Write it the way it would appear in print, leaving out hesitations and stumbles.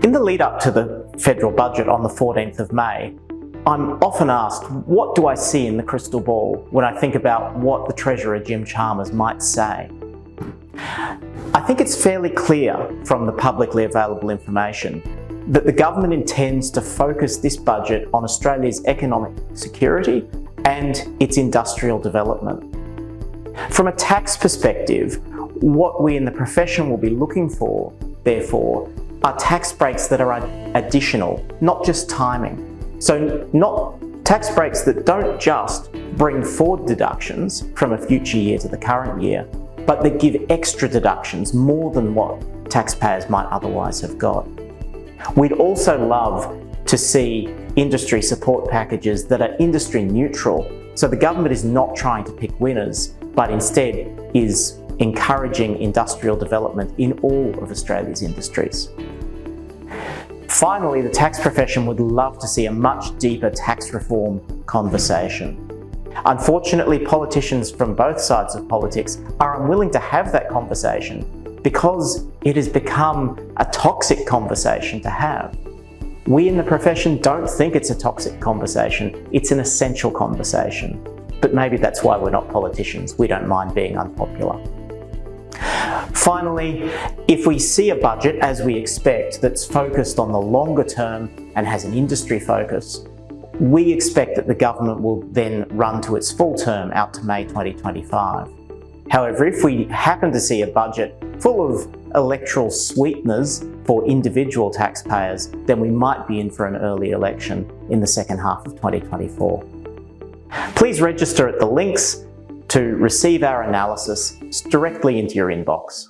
In the lead up to the federal budget on the 14th of May, I'm often asked, what do I see in the crystal ball when I think about what the Treasurer Jim Chalmers might say? I think it's fairly clear from the publicly available information that the government intends to focus this budget on Australia's economic security and its industrial development. From a tax perspective, what we in the profession will be looking for, therefore, are tax breaks that are additional, not just timing. So not tax breaks that don't just bring forward deductions from a future year to the current year, but that give extra deductions more than what taxpayers might otherwise have got. We'd also love to see industry support packages that are industry neutral, so the government is not trying to pick winners, but instead is encouraging industrial development in all of Australia's industries. Finally, the tax profession would love to see a much deeper tax reform conversation. Unfortunately, politicians from both sides of politics are unwilling to have that conversation because it has become a toxic conversation to have. We in the profession don't think it's a toxic conversation, it's an essential conversation. But maybe that's why we're not politicians. We don't mind being unpopular. Finally, if we see a budget, as we expect, that's focused on the longer term and has an industry focus, we expect that the government will then run to its full term out to May 2025. However, if we happen to see a budget full of electoral sweeteners for individual taxpayers, then we might be in for an early election in the second half of 2024. Please register at the links to receive our analysis directly into your inbox.